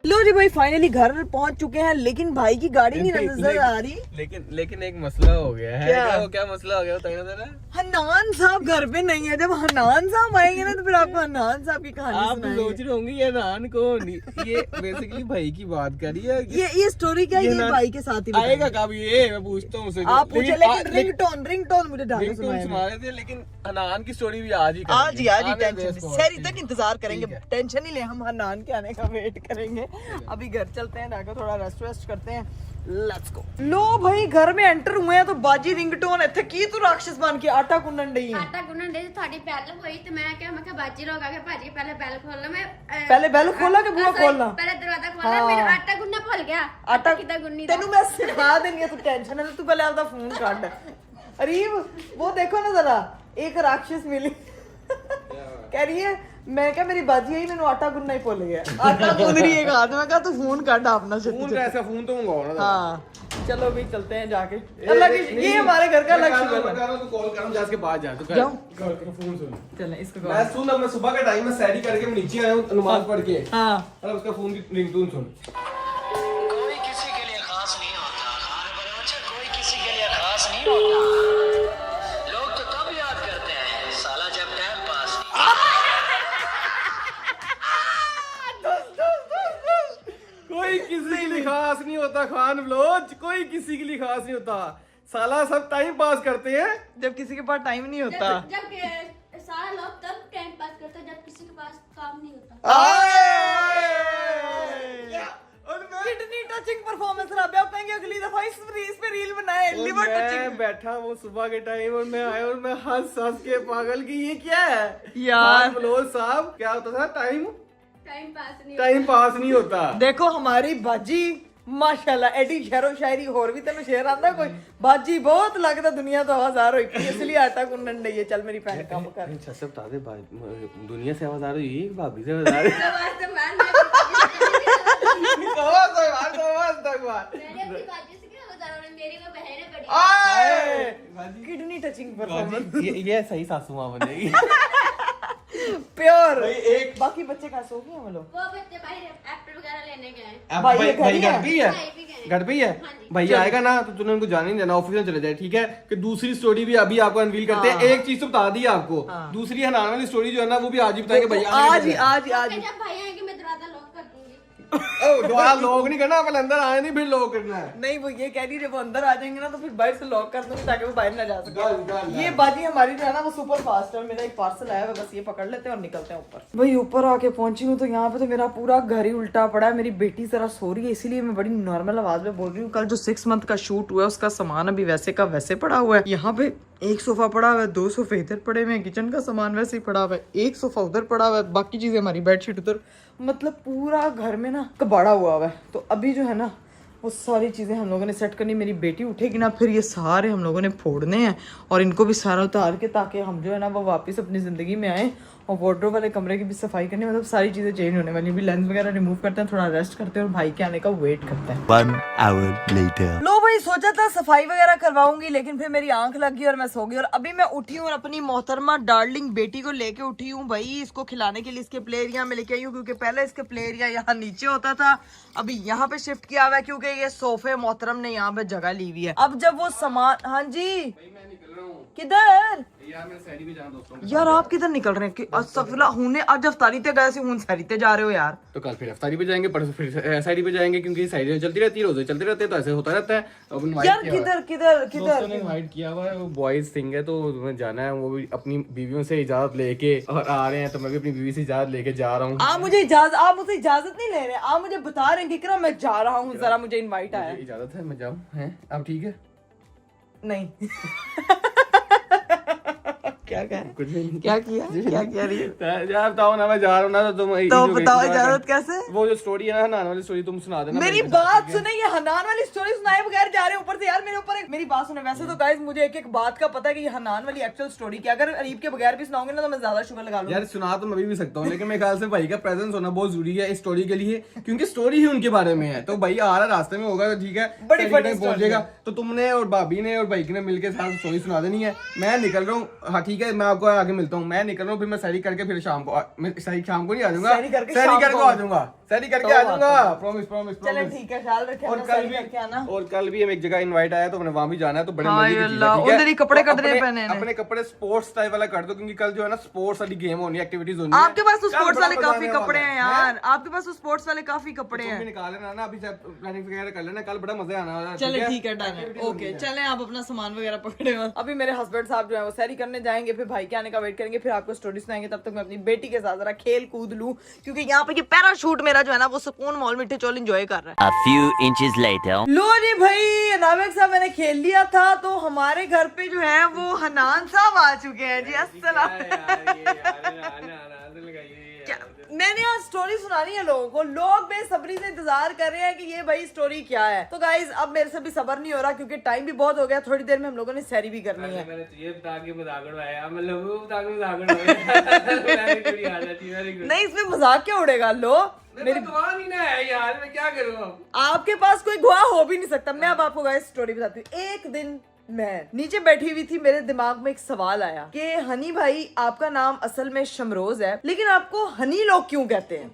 लो जी भाई फाइनली घर पहुंच चुके हैं, लेकिन भाई की गाड़ी नहीं नजर आ रही। लेकिन एक मसला हो गया है। क्या? क्या मसला हो गया बताइए जरा। हन्नान साहब घर पे नहीं है। जब हन्नान साहब आएंगे ना तो फिर आपको हन्नान साहब की कहानी आप सुनाएंगे। सोच रहे होंगे ये नान कौन? ये बेसिकली भाई की बात करिए। ये स्टोरी क्या है? ये भाई के साथ ही आएगा कब ये? मैं पूछता हूँ आप पूछे, लेकिन रिंगटोन मुझे ढंग से रिंगटोन सुना रहे थे, लेकिन हनान की स्टोरी भी आज ही आज ही आगे टेंशन बेस बहुत, सहरी ठीक तक है। इंतजार करेंगे, ठीक है। टेंशन ही ले, हम हनान के आने का वेट करेंगे। अभी घर चलते हैं, जाकर थोड़ा रेस्ट वेस्ट करते हैं। Let's go. लो भाई घर में एंटर हुए हैं तो बाजी रिंगटोन ਇੱਥੇ ਕੀ ਤੂੰ ਰਾਖਸ਼ ਬਣ ਕੇ ਆਟਾ ਗੁੰਨਣ ਡਈ ਹੈ? ਆਟਾ ਗੁੰਨਣ ਦੇ ਤੁਹਾਡੀ ਬੈਲ ਹੋਈ ਤੇ ਮੈਂ ਕਿਹਾ ਬਾਜੀ ਲੋਕ ਆ ਕੇ ਭਾਜੀ ਪਹਿਲੇ ਬੈਲ ਖੋਲਣਾ ਮੈਂ ਪਹਿਲੇ ਬੈਲ ਖੋਲਾਂ ਕਿ ਬੂਹਾ ਖੋਲਣਾ? ਪਹਿਲੇ ਦਰਵਾਜ਼ਾ ਖੋਲਣਾ, ਮੈਨੂੰ ਆਟਾ ਗੁੰਨਣਾ ਭੁੱਲ ਗਿਆ। ਆਟਾ ਕਿੱਦਾਂ ਗੁੰਨੀ ਤੈਨੂੰ ਮੈਂ ਸਿਖਾ ਦੇਣੀ ਹੈ, ਤੂੰ टेंशन ना, तू पहले आपका फोन काट। अरीब वो देखो ना जरा, एक राक्षस मिली कह रही है, मैं क्या मेरी बाजी आई, मैंने आटा गुनना ही भूल गया। आटा गुन रही है एक हाथ में, कहा तू फोन काट अपना फोन का ऐसा फोन तो मंगाओ ना। हाँ चलो भी चलते हैं जाके। अलग ये हमारे घर का अलग शुगर है। तू कॉल कर, जा के बाहर जा, तू जाऊं? फोन सुन। चलें इसको मैं सुन, अब मैं सुबह का टाइम में सैरी करके मैं नीचे आया हूँ नमाज पढ़ के। हाँ और उसका फोन की रिंगटोन सुन। कोई किसी के लिए खास नहीं होता खान बड़े बच्चे, कोई किसी के लिए खास नहीं होता। लोग तो तब याद करते हैं साला जब टाइम पास कोई किसी के लिए खास नहीं होता खान बलोच, कोई किसी के लिए खास नहीं होता साला, सब टाइम पास करते हैं। जब किसी के पास टाइम नहीं होता। जब सारा लोग तब टाइम पास करते हैं जब किसी के पास काम नहीं होता। किडनी टचिंग परफॉर्मेंस रहा, आप कहेंगे अगली दफा इस पे रील बनाए, लिवर मैं टचिंग। बैठा वो सुबह के टाइम और मैं आया और मैं हंस हंस के पागल की ये क्या है यार। खान बलोच साहब, क्या होता था टाइम पास नहीं होता। देखो हमारी बाजी माशाल्लाह एडी शहरो शायरी होर भी तेन शेर आंदा कोई, बाजी बहुत लगता दुनिया तो आवाजार होई पई, इसलिए आटा गुनन डई है। चल मेरी भैन काम कर। अच्छा सब बता दे, दुनिया से आवाज आ रही है, भाभी से आवाज आ रही है। आवाज तो मान मैंने अपनी बाजी से क्या बता रहा हूँ, मेरी वो बहन है बड़ी। किडनी टचिंग परफॉर्मेंस ये सही सासू माँ बनेगी। प्योर। भाई एक बाकी बच्चे कहाँ सो गए हम लोग? वो बच्चे बाहर एप्पल वगैरह लेने गए हैं। भाई भाई ये घर ही है? घर पे ही है, भाई भी गए। घर पे ही है। हाँ जी। भैया आएगा ना तो तूने उनको जाने नहीं देना, ऑफिस में चले जाए, ठीक है? कि दूसरी स्टोरी भी अभी आपको अनवील करते हैं। हाँ। एक चीज तो बता दी आपको, हाँ। दूसरी हनान वाली स्टोरी जो है ना वो भी आज ही बताएंगे भैया। आज ही आज ही आज ही। जब भाई आएंगे मैं दरवाजा लॉक कर दूंगी। दोबारा लोग नहीं करना, पहले अंदर आए नहीं फिर लोग करना है। नहीं वो ये कह रही है वो अंदर आ जाएंगे ना तो फिर बाहर से लॉक कर दूंगी ताकि वो बाहर ना जा गल, गल, सके। ये गल। बाजी हमारी जो है ना वो सुपर फास्ट है। मेरा एक पार्सल आया है, बस ये पकड़ लेते हैं और निकलते हैं ऊपर। भाई ऊपर आके पहुंची हूँ तो यहाँ पे तो मेरा पूरा घर ही उल्टा पड़ा है। मेरी बेटी जरा सो रही है इसीलिए मैं बड़ी नॉर्मल आवाज में बोल रही हूँ। कल जो 6 मंथ का शूट हुआ है उसका सामान अभी वैसे का वैसे पड़ा हुआ है। यहाँ पे एक सोफा पड़ा हुआ है, 2 सोफे इधर पड़े हुए हैं, किचन का सामान वैसे ही पड़ा हुआ है, एक सोफा उधर पड़ा हुआ है, बाकी चीजें हमारी बेडशीट उधर, मतलब पूरा घर में ना कबाड़ा हुआ है। तो अभी जो है ना वो सारी चीज़ें हम लोगों ने सेट करनी। मेरी बेटी उठेगी ना फिर ये सारे हम लोगों ने फोड़ने हैं और इनको भी सारा उतार के ताकि हम जो है ना वो वापस अपनी ज़िंदगी में आए। और वार्डरोब वाले कमरे की भी सफाई करनी, मतलब सारी चीज़ें चेंज होने वाली। भी लेंस वगैरह रिमूव करते हैं, थोड़ा रेस्ट करते हैं और भाई के आने का वेट करते हैं। 1 hour later. लो भाई सोचा था सफाई वगैरह करवाऊंगी लेकिन फिर मेरी आंख लग गई और मैं सो गई। और अभी मैं उठी हूँ और अपनी मोहतरमा डार्लिंग बेटी को लेके उठी हूँ। भाई इसको खिलाने के लिए इसके प्ले एरिया में लेके आई हूँ क्योंकि पहले इसके प्ले एरिया यहाँ नीचे होता था, अभी यहाँ पे शिफ्ट किया हुआ है क्योंकि ये सोफे मोहतरम ने यहाँ पे जगह ली हुई है। अब जब वो सामान, हाँ जी मैं निकल रहा हूँ किधर यार, मैं सैरी पे जाना दोस्तों के यार, आप किधर निकल रहे हैं? अस्तगफिरुल्लाह, हुने आज अफ्तारी ते गए थे, हुन सैरी ते जा रहे हो यार। तो कल फिर अफ्तारी पे जाएंगे, परसों फिर सैरी पे जाएंगे क्योंकि सैरी चलती रहती है, रोजे चलते रहते हैं तो ऐसे होता रहता है। अब invite यार किया हुआ है। किधर किधर दोस्तों ने किधर इनवाइट किया हुआ है, वो बॉयज थिंग है तो तुम्हें जाना है। वो भी अपनी बीवियों से इजाजत लेके और आ रहे हैं, तो मैं भी अपनी बीवी से इजाजत लेके जा रहा हूँ। आप मुझे इजाजत नहीं ले रहे, आप मुझे बता रहे हैं कि किरा मैं जा रहा हूँ, जरा मुझे इनवाइट आया है। इजाजत है, मैं जाऊँ? हैं अब ठीक है? नहीं क्या कहा है? कुछ नहीं। क्या किया रही है? यार बताओ ना, मैं जा रहा हूँ ना तो तुम तो बताओ इजाजत कैसे? वो जो स्टोरी है ना हनान वाली स्टोरी, तुम सुना देना। मेरी बात सुने, ये हनान वाली स्टोरी सुनाए बगैर जा रहे हैं ऊपर से यार मेरे ऊपर। मेरी बात सुने, वैसे तो गाइस मुझे एक एक बात का पता है कि ये हनान वाली एक्चुअल स्टोरी क्या, अगर अरीब के बगैर भी सुनाओगे ना तो मैं ज्यादा शुगर लगा लूंगा। यार सुना तो मैं भी सकता हूँ, लेकिन मेरे ख्याल से भाई का प्रेजेंस होना बहुत जरूरी है इस स्टोरी के लिए, क्योंकि स्टोरी ही उनके बारे में है। तो भाई आ रहा रास्ते में होगा, ठीक है, बड़ी फटी पहुंचेगा तो तुमने और भाभी ने और भाई ने मिलकर साथ स्टोरी सुना देनी है। मैं निकल रहा हूँ, हाँ ठीक है, मैं आपको आगे मिलता हूँ। मैं निकल रहा हूँ, फिर मैं सैरी करके फिर शाम को शाम को नहीं आ जाऊंगा, सैरी करके सैरी शाम करके को आ जाऊंगा। सैरी करके आ जाऊंगा, प्रॉमिस प्रॉमिस चले प्रॉमिस। ठीक है, ख्याल रखें और अपना, कल सैरी भी करके आना। और कल भी हम एक जगह इनवाइट आया तो हमने वहां भी जाना है, तो बड़े हाँ मजे की चीज है, अल्लाह, ठीक है? उधर ही कपड़े तो कदरे पहने हैं। अपने कपड़े स्पोर्ट्स टाइप वाला कर दो, क्योंकि कल जो है ना स्पोर्ट्स वाली गेम होनी है, एक्टिविटीज होनी है। आपके पास तो कल स्पोर्ट्स बड़ा वाले मजा काफी आने कपड़े वाला हैं है। यार, आपके पास तो स्पोर्ट्स वाले काफी कपड़े तुम भी हैं। निकाल लेना ना, अभी से प्लानिंग वगैरह कर लेना, कल बड़ा मजा आने वाला है। चले ठीक है, डन है, Activities ओके होनी है। चलें आप अपना सामान वगैरह पकड़े हुए। अभी मेरे हस्बैंड साहब जो है वो सैरी करने जाएंगे, फिर भाई के आने का वेट करेंगे, फिर आपको स्टोरी सुनाएंगे। तब तक मैं अपनी बेटी के साथ जरा खेल कूद लूं, क्योंकि यहाँ पे ये पैराशूट मेरा जो है ना वो सुकून मॉल मिट्टी चोल एंजॉय कर रहा है। A few inches later. लो जी भाई, नाविक साहब मैंने खेल लिया था, तो हमारे घर पे जो है वो हनान साहब आ चुके हैं जी। अस्सलाम। क्या मैंने आज स्टोरी सुनानी है लोगों को, लोग बेसब्री से इंतजार कर रहे हैं कि ये भाई स्टोरी क्या है। तो गाइज अब मेरे से भी सब्र नहीं हो रहा, क्योंकि टाइम भी बहुत हो गया, थोड़ी देर में हम लोगों ने सैरी भी करनी है। मैंने तुझे बता के मजाक उड़ाया, मतलब वो बता के मजाक उड़ाया। नहीं, इसमें मजाक क्या उड़ेगा? लो मेरी गवाह नहीं ना है यार, मैं क्या करूँ अब? आपके पास कोई गवाह हो भी नहीं सकता। मैं अब आपको गाइस स्टोरी बताती हूँ। एक दिन मैं नीचे बैठी हुई थी, मेरे दिमाग में एक सवाल आया कि हनी भाई आपका नाम असल में शमरोज है, लेकिन आपको हनी लोग क्यों कहते हैं?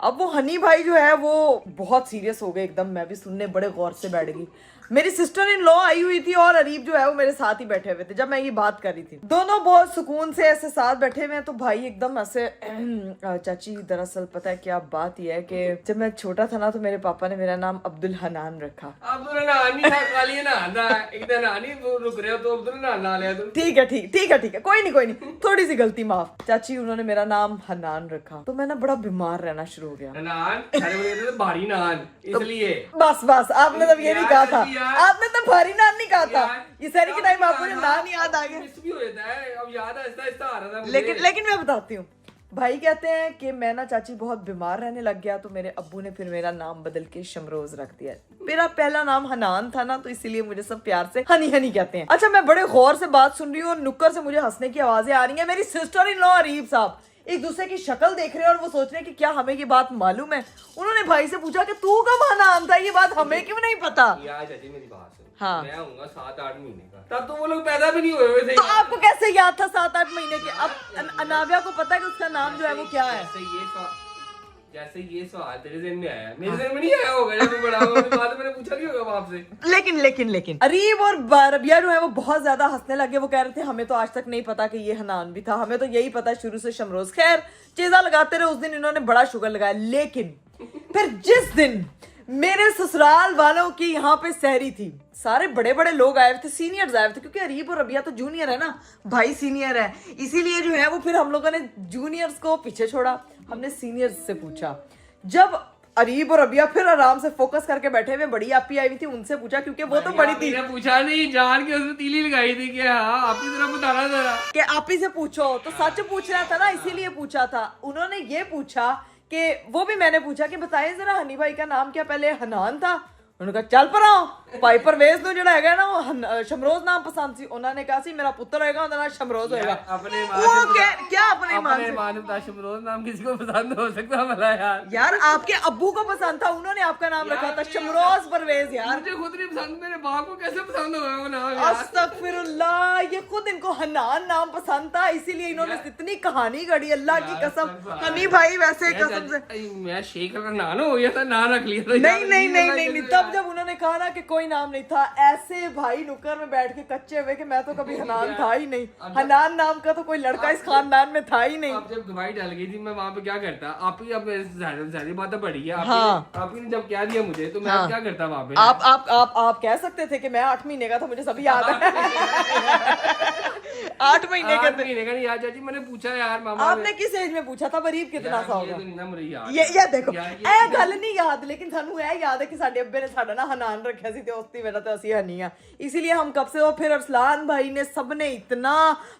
अब वो हनी भाई जो है वो बहुत सीरियस हो गए एकदम, मैं भी सुनने बड़े गौर से बैठ गई। मेरी सिस्टर इन लॉ आई हुई थी और अरीब जो है वो मेरे साथ ही बैठे हुए थे जब मैं ये बात कर रही थी। दोनों बहुत सुकून से ऐसे साथ बैठे हुए हैं, तो भाई एकदम ऐसे चाची दरअसल पता है क्या बात ये है कि जब मैं छोटा था ना तो मेरे पापा ने मेरा नाम अब्दुल हनान रखा। अब्दुल नानी था, खाली ना था, एक दिन नानी रुक रहे हो तो अब्दुल नान ला लिया तुम। ठीक है ठीक है, कोई नहीं, थोड़ी सी गलती माफ। चाची उन्होंने मेरा नाम हनान रखा, तो मैं ना बड़ा बीमार रहना शुरू हो गया। नान अरे बोले भारी नान, इसलिए बस आपने तब ये नहीं कहा था, आपने तो भारी नान नहीं कहा था। यार, ये सारी के टाइम आपको नान याद आ गया, मिस भी हो जाता है, अब याद आहिस्ता आ रहा था मुझे। लेकिन मैं बताती हूँ। भाई कहते हैं कि मैं ना चाची बहुत बीमार रहने लग गया, तो मेरे अब्बू ने फिर मेरा नाम बदल के शमरोज रख दिया। मेरा पहला नाम हनान था ना, तो इसीलिए मुझे सब प्यार से हनी हनी कहते हैं। अच्छा, मैं बड़े गौर से बात सुन रही हूँ और नुक्कर से मुझे हंसने की आवाजें आ रही हैं। मेरी सिस्टर इन लॉ अरीब साहब एक दूसरे की शक्ल देख रहे हैं और वो सोच रहे हैं कि क्या हमें ये बात मालूम है। उन्होंने भाई से पूछा कि तू कब हनान था, ये बात हमें क्यों नहीं पता। यार चाची मेरी बात सुन, हाँ। मैं आऊंगा 7-8 महीने का, तब तो वो लोग पैदा भी नहीं हुए हुए थे। तो आपको कैसे याद था 7-8 महीने के? अब अनाविया को पता है कि उसका नाम जो है वो क्या है? जैसे ये सवाल तेरे ज़हन में आया, मेरे ज़हन में नहीं आया होगा जब मैं बड़ा हुआ, तो बाद में मैंने पूछा नहीं होगा आपसे। लेकिन अरीब और रबिया जो है वो बहुत ज्यादा हंसने लगे। वो कह रहे थे हमें तो आज तक नहीं पता कि ये हनान भी था, हमें तो यही पता शुरू से शमरोज। खैर चीजा लगाते रहे, उस दिन इन्होंने बड़ा शुगर लगाया। लेकिन फिर जिस दिन मेरे ससुराल वालों की यहाँ पे सहरी थी, सारे बड़े बड़े लोग आए थे, सीनियर्स आए थे, क्योंकि अरीब और रबिया तो जूनियर है ना, भाई सीनियर है, इसीलिए जो है वो फिर हम लोगों ने जूनियर्स को पीछे छोड़ा, हमने सीनियर्स से पूछा। जब अरीब और रबिया फिर आराम से फोकस करके बैठे हुए, बड़ी आपी आई हुई थी, उनसे पूछा, क्योंकि वो तो बड़ी थी। पूछा नहीं, जान के उसने तीली लगाई थी कि हाँ आप ही जरा बताना जरा कि आपी से पूछो, तो सच पूछ रहा था ना, इसीलिए पूछा था। उन्होंने ये पूछा कि वो भी मैंने पूछा कि बताइए जरा हनी भाई का नाम क्या पहले हनान था? उन्होंने कहा चल पर आओ भाई परवेज नु जड़ा है ना वो शमरोज नाम पसंद सी। उन्होंने कहा सी मेरा पुत्र होएगा, उनका नाम शमरोज होएगा। अपने वो क्या अपने मानवता शमरोज नाम किसी को पसंद हो सकता है यार आपके अब्बू को पसंद था, उन्होंने आपका नाम रखा था शमरोज परवेज। यार मुझे खुद नहीं पसंद, मेरे बाप को कैसे पसंद होगा वो नाम? अस्तगफिरुल्लाह, ये खुद इनको हनान नाम पसंद था, इसीलिए इन्होंने इतनी कहानी गढ़ी। अल्लाह की कसम हनी भाई वैसे कसम से मैं शेख का नान हो गया था, नाम रख लिया था। नहीं, तब जब उन्होंने कहा ना कि कोई नाम नहीं था, ऐसे भाई नुक्कर में बैठ के कच्चे हुए कि मैं तो कभी हनान था ही नहीं, हनान नाम का तो कोई लड़का इस खानदान में था ही नहीं। अब जब दवाई डाल गई थी मैं वहाँ पे क्या करता, आप ही अब सारी बातें पढ़ी है आप ही ने जब क्या दिया मुझे, तो मैं क्या करता वहाँ पे? आप कह सकते थे कि मैं 8 महीने का था, मुझे सभी याद है। 8 महीने का नहीं याद चाची, मैंने पूछा यार मामा, आपने किस एज में पूछा था? बरीब कितना सा होगा? ये देखो ए गल नहीं याद, लेकिन सानू ए याद है कि साडे अब्बे ने साडा ना हनान रखा सी, ते उसदी वजह ते असी हनी आ, इसीलिए हम कब से। और फिर अरसलान भाई ने सबने इतना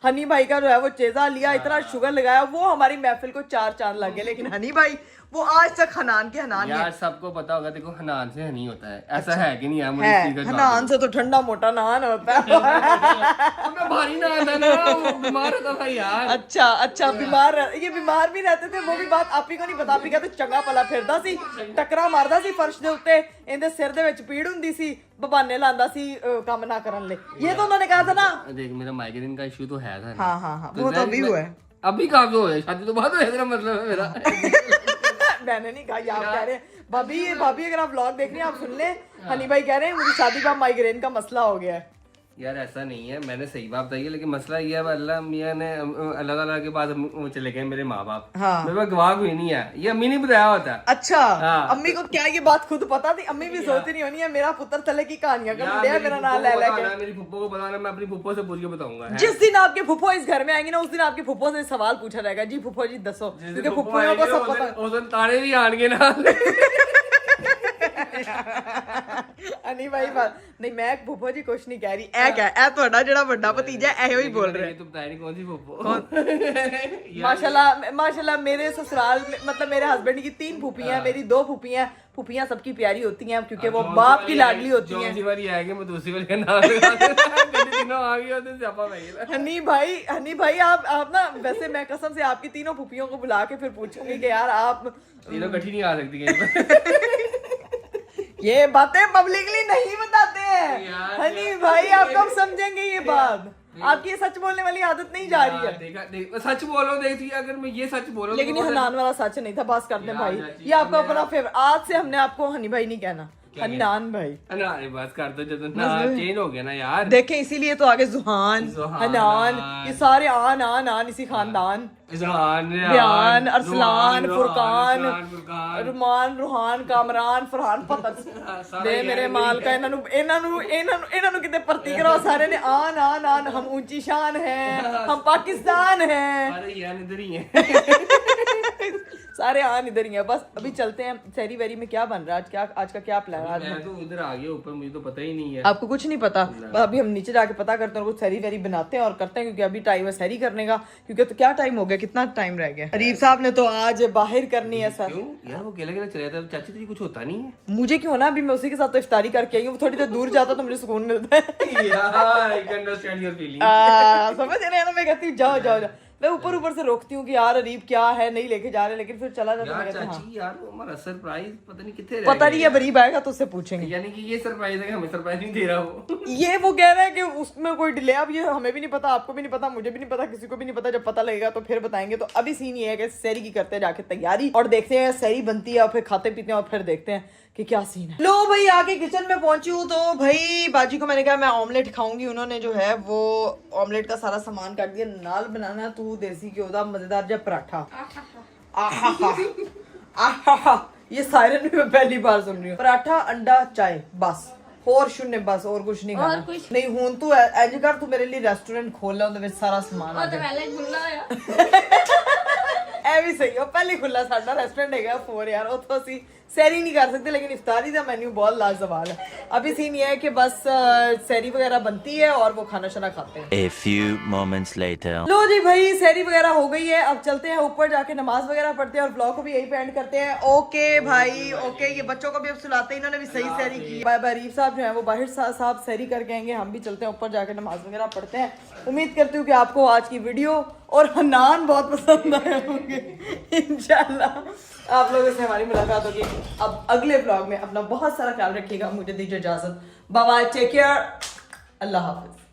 हनी भाई का जो है वो चेजा लिया, इतना शुगर लगाया, वो हमारी महफिल को 4 चांद लग गए। लेकिन हनी भाई वो आज तक हनान के हनान यार है। सबको पता होगा, देखो हनान से हनी होता है, ऐसा है कि नहीं? है हनान से तो ठंडा मोटा नान होता है। मैं भारी नान था ना, वो बीमार होता था यार। अच्छा ये बीमार भी रहते थे, वो भी बात आप ही को नहीं पता। आप ही कहते चंगा भला फिरदा सी, टकरा मारदा सी फर्श दे उत्ते, इहदे सिर दे विच पीड़ हुंदी सी, बहाने लांदा सी काम ना करन ले। ये तो उन्होंने कहा था ना। देख मेरा माइग्रेन का इशू तो है था। हाँ वो तो अभी हुआ है, अभी कब हो है? शादी तो बाद हो, मेरा मतलब है मेरा। मैंने नहीं कहा, ये आप कह रहे हैं। भाभी अगर आप व्लॉग देख रहे हैं आप सुन लें, हनी भाई कह रहे हैं मुझे शादी का माइग्रेन का मसला हो गया है। यार ऐसा नहीं है, मैंने सही बात बताई है, लेकिन मसला ये है अल्लाह मियाँ ने अल्लाह ताला के पास वो चले गए मेरे माँ बाप। हाँ। मेरे पास गवाह कोई नहीं है, ये अम्मी ने बताया होता है। अच्छा हाँ। अम्मी को क्या ये बात खुद पता थी? अम्मी भी सोचती नहीं होनी है मेरा पुत्र तले की कहानियां कर रहा है, मेरा नाम ले लेके। मेरी फुप्पो को बताना, मैं अपनी फुप्पो से पूछ के बताऊंगा। जिस दिन आपके फुफ्फो इस घर में आएंगे ना, उस दिन आपके फुफ्फो से सवाल पूछा जाएगा, जी फुफ्फो जी दसो, क्योंकि फुफ्फो को सब पता। उस दिन ताने भी आएंगे ना। नहीं भाई बात नहीं, मैं फुफ्फो जी कुछ नहीं कह रही, ऐ क्या ऐ ਤੁਹਾਡਾ ਜਿਹੜਾ ਵੱਡਾ ਭਤੀਜਾ ऐ ही बोल रहे तुम बताया नहीं कौन सी फुप्पो। माशाल्लाह मेरे ससुराल में, मतलब मेरे हस्बैंड की 3 फूफियां हैं, मेरी 2 फूफियां। फूफियां सबकी प्यारी होती हैं क्योंकि वो बाप की लाडली होती हैं। दूसरी बारी आएंगे मैं दूसरी बारी का नाम लगा दूंगा। तीनों आ गई होते स्यापा भाई। हनी भाई आप ना, वैसे मैं कसम से आपकी तीनों फूफियों को बुला के फिर पूछूंगी कि यार आप तीनों इकट्ठी नहीं आ सकती कहीं। ये बातें पब्लिकली नहीं बताते हैं। यार, हनी भाई आप कब समझेंगे ये बात? आपकी ये सच बोलने वाली आदत नहीं जा रही है। देखा सच बोलो, देखिए अगर मैं ये सच बोलूं लेकिन ये हनान वाला सच नहीं था, बस कर दे भाई, ये आपका अपना फेवरेट। आज से हमने आपको हनी भाई नहीं कहना, हन्नान भाई। अरे बस कर दो, जब ना चेंज हो गया ना यार। देखें इसीलिए तो आगे जुहान, हनान, ये सारे आन इसी खानदान। बयान, अरसलान, फुरकान, रुमान, रूहान, कामरान, फरहान, पता दे मेरे माल का। इन्हां नू किते भर्ती कराओ सारे ने। आन हम ऊंची शान हैं, हम पाकिस्तान हैं। अरे यार इधर ही है। सारे आन इधर ही हैं। बस अभी चलते हैं। सैरी वेरी में क्या बन रहा है आज का क्या प्लान है? मैं तो उधर आ गया ऊपर, मुझे तो पता ही नहीं है। आपको कुछ नहीं पता? अभी हम नीचे जाके पता करते हैं, कुछ सैरी वेरी बनाते हैं और करते हैं, क्योंकि अभी टाइम है सैरी करने का। क्योंकि तो क्या टाइम हो गया, कितना टाइम रह गया? अरीब साहब ने तो आज बाहर करनी है सर। क्यों यार, वो अकेला चले जाता है? चाची तुझे कुछ होता नहीं है? मुझे क्यों ना, अभी मैं उसी के साथ तो इफ्तारी करके आई हूँ। वो थोड़ी देर दूर जाता तो मुझे सुकून मिलता है। यार I can understand your feeling. समझ रहे हैं ना? मैं कहती हूँ जाओ। मैं ऊपर से रोकती हूँ कि यार अरीब क्या है, नहीं लेके जा रहे, लेकिन फिर चला जाता है। चाची यार वो हमारा सरप्राइज पता नहीं कितने पता नहीं है, अरीब आएगा तो उससे पूछेंगे। यानी कि ये सरप्राइज है कि हमें सरप्राइज नहीं दे रहा वो। ये वो कह रहा है कि उसमें कोई डिले। अब ये हमें भी नहीं पता, आपको भी नहीं पता, मुझे भी नहीं पता, किसी को भी नहीं पता। जब पता लगेगा तो फिर बताएंगे। तो अभी सीन ये है कि सैरी की करते हैं जाके तैयारी, और देखते हैं सैरी बनती है और फिर खाते पीते हैं और फिर देखते हैं कि क्या सीन है। लो भाई आके किचन में पहुंची हूँ, तो भाई बाजी को मैंने कहा मैं ऑमलेट खाऊंगी। उन्होंने जो है वो ऑमलेट का सारा सामान काट दिया। नाल बनाना तू देसी घ्यो दा मजेदार जा पराठा। आहा ये सायरन भी मैं पहली बार सुन रही हूँ। पराठा अंडा चाय बस, और शून्य बस, और कुछ नहीं खाना। नहीं हूं तू एज कर, तू मेरे लिए रेस्टोरेंट खोल ला, ਉਹਦੇ ਵਿੱਚ ਸਾਰਾ ਸਮਾਨ ਆ तो पहले खुला होया। ਐ ਵੀ ਸਹੀ ਹੋ, ਪਹਿਲੇ ਖੁੱਲਾ ਸਾਡਾ ਰੈਸਟੋਰੈਂਟ ਹੈਗਾ 4 यार, ਉੱਥੋਂ ਅਸੀਂ सैरी नहीं कर सकते, लेकिन इफ्तारी का मेन्यू बहुत लाजवाब है। अभी सीन ये है कि बस सैरी वगैरह बनती है और वो खाना शाना खाते हैं। A few moments later. लो जी भाई सैरी वगैरह हो गई है, अब चलते हैं ऊपर जाके नमाज वगैरह पढ़ते हैं और ब्लॉग को भी यही पे एंड करते हैं। ओके भाई ओके, ये बच्चों को भी अब सुलाते हैं, इन्होंने भी सही सैरी की। अरीफ साहब जो है वो बाहर साहब सैरी करके आएंगे, हम भी चलते हैं ऊपर जाके नमाज वगैरह पढ़ते हैं। उम्मीद करती हूँ कि आपको आज की वीडियो और हनान बहुत पसंद आए होंगे। इंशाल्लाह आप लोगों से हमारी मुलाकात होगी अब अगले ब्लॉग में। अपना बहुत सारा ख्याल रखिएगा, मुझे दीजिए इजाजत। बाय बाय, टेक केयर, अल्लाह हाफिज।